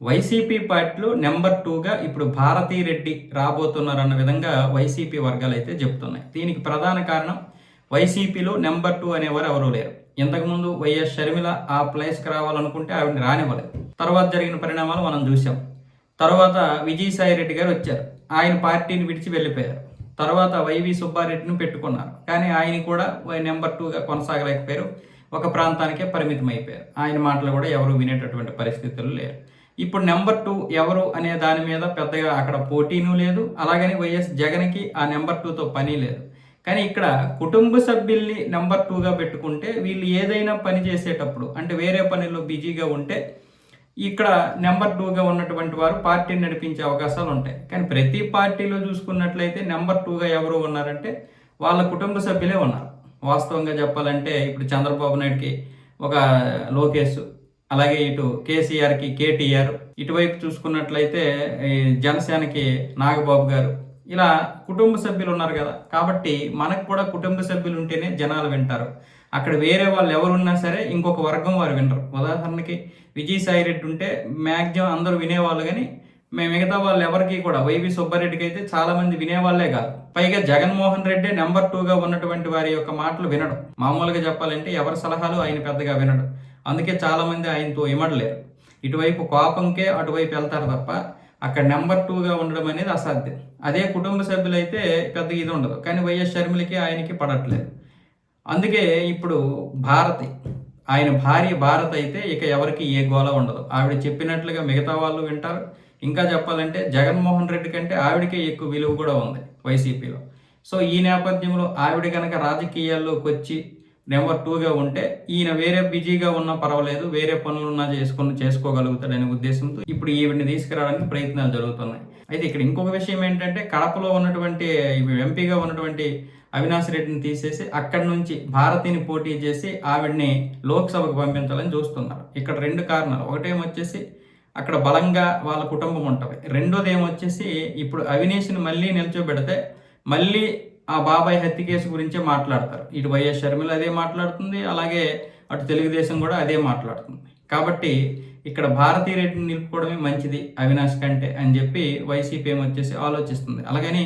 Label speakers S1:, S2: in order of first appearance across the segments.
S1: YCP పార్టీలో number 2గా ఇప్పుడు భారతీ రెడ్డి రాబోతున్నారన్న విధంగా వైసీపీ వర్గాలు అయితే చెప్తున్నాయి. దీనికి ప్రధాన కారణం వైసీపీలో నెంబర్ 2 అనేవారు ఎవరూ లేరు. ఇంతకుముందు వైఎస్ షర్మిల ఆ ప్లేస్కి రావాలనుకుంటే ఆవిడని రానివ్వలేదు. తర్వాత జరిగిన పరిణామాలు మనం చూసాం. తర్వాత విజయసాయి రెడ్డి గారు వచ్చారు. ఆయన పార్టీని విడిచి వెళ్ళిపోయారు. తర్వాత వైవి సుబ్బారెడ్డిని పెట్టుకున్నారు. కానీ ఆయన కూడా నెంబర్ 2గా కొనసాగలేకపోయారు. ఒక ప్రాంతానికే పరిమితం అయిపోయారు. ఆయన మాటలు కూడా ఎవరు వినేటటువంటి పరిస్థితులు లేరు. ఇప్పుడు నెంబర్ 2 ఎవరు అనే దాని మీద పెద్దగా అక్కడ పోటీనూ లేదు. అలాగని వైఎస్ జగన్కి ఆ నెంబర్ 2తో పని లేదు. కానీ ఇక్కడ కుటుంబ సభ్యుల్ని నెంబర్ 2గా పెట్టుకుంటే వీళ్ళు ఏదైనా పని చేసేటప్పుడు అంటే వేరే పనిలో బిజీగా ఉంటే ఇక్కడ నెంబర్ 2గా ఉన్నటువంటి వారు పార్టీని నడిపించే అవకాశాలు ఉంటాయి. కానీ ప్రతి పార్టీలో చూసుకున్నట్లయితే నెంబర్ 2గా ఎవరు ఉన్నారంటే వాళ్ళ కుటుంబ సభ్యులే ఉన్నారు. వాస్తవంగా చెప్పాలంటే ఇప్పుడు చంద్రబాబు నాయుడుకి ఒక లోకేష్, అలాగే ఇటు కేసీఆర్కి కేటీఆర్, ఇటువైపు చూసుకున్నట్లయితే జనసేనకి నాగబాబు గారు, ఇలా కుటుంబ సభ్యులు ఉన్నారు కదా. కాబట్టి మనకు కూడా కుటుంబ సభ్యులు ఉంటేనే జనాలు వింటారు. అక్కడ వేరే వాళ్ళు ఎవరున్నా సరే ఇంకొక వర్గం వారు వినరు. ఉదాహరణకి విజయసాయి రెడ్డి ఉంటే మ్యాక్సిమం అందరూ వినేవాళ్ళు, కానీ మిగతా వాళ్ళు ఎవరికి కూడా వైవి సుబ్బారెడ్డికి అయితే చాలా మంది వినేవాళ్లే కాదు. పైగా జగన్మోహన్ రెడ్డి నెంబర్ 2గా ఉన్నటువంటి వారి యొక్క మాటలు వినడు. మామూలుగా చెప్పాలంటే ఎవరి సలహాలు ఆయన పెద్దగా వినడు. అందుకే చాలా మంది ఆయనతో ఇమడలేరు. ఇటువైపు కోపంకే అటువైపు వెళ్తారు తప్ప అక్కడ నెంబర్ 2గా ఉండడం అనేది అసాధ్యం. అదే కుటుంబ సభ్యులైతే పెద్దగా ఇది ఉండదు. కానీ వైఎస్ షర్మిలకి ఆయనకి పడట్లేదు. అందుకే ఇప్పుడు భారతి, ఆయన భార్య భారత్ అయితే ఇక ఎవరికి ఏ గోల ఉండదు. ఆవిడ చెప్పినట్లుగా మిగతా వాళ్ళు వింటారు. ఇంకా చెప్పాలంటే జగన్మోహన్ రెడ్డి కంటే ఆవిడకే ఎక్కువ విలువ కూడా ఉంది వైసీపీలో. సో ఈ నేపథ్యంలో ఆవిడ కనుక రాజకీయాల్లోకి వచ్చి నెంబర్ 2గా ఉంటే ఈయన వేరే బిజీగా ఉన్నా పర్వాలేదు, వేరే పనులున్నా చేసుకోగలుగుతాడనే ఉద్దేశంతో ఇప్పుడు ఈవిడిని తీసుకురావడానికి ప్రయత్నాలు జరుగుతున్నాయి. అయితే ఇక్కడ ఇంకొక విషయం ఏంటంటే కడపలో ఉన్నటువంటి ఎంపీగా ఉన్నటువంటి అవినాష్ రెడ్డిని తీసేసి అక్కడి నుంచి భారతిని పోటీ చేసి ఆవిడ్ని లోక్సభకు పంపించాలని చూస్తున్నారు. ఇక్కడ 2 కారణాలు. ఒకటేమొచ్చేసి అక్కడ బలంగా వాళ్ళ కుటుంబం ఉంటుంది. రెండోది ఏమొచ్చేసి ఇప్పుడు అవినాష్ని మళ్ళీ నిల్చోబెడితే మళ్ళీ ఆ బాబాయ్ హత్య కేసు గురించే మాట్లాడతారు. ఇటు వైఎస్ షర్మిల అదే మాట్లాడుతుంది, అలాగే అటు తెలుగుదేశం కూడా అదే మాట్లాడుతుంది. కాబట్టి ఇక్కడ భారతీ రెడ్డిని నిలుపుకోవడమే మంచిది అవినాష్ కంటే అని చెప్పి వైసీపీ ఏమొచ్చేసి ఆలోచిస్తుంది. అలాగని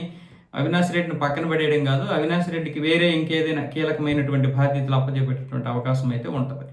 S1: అవినాష్ రెడ్డిని పక్కన పడేయడం కాదు, అవినాష్ రెడ్డికి వేరే ఇంకేదైనా కీలకమైనటువంటి బాధ్యతలు అప్పచెప్పేటటువంటి అవకాశం అయితే ఉంటుంది.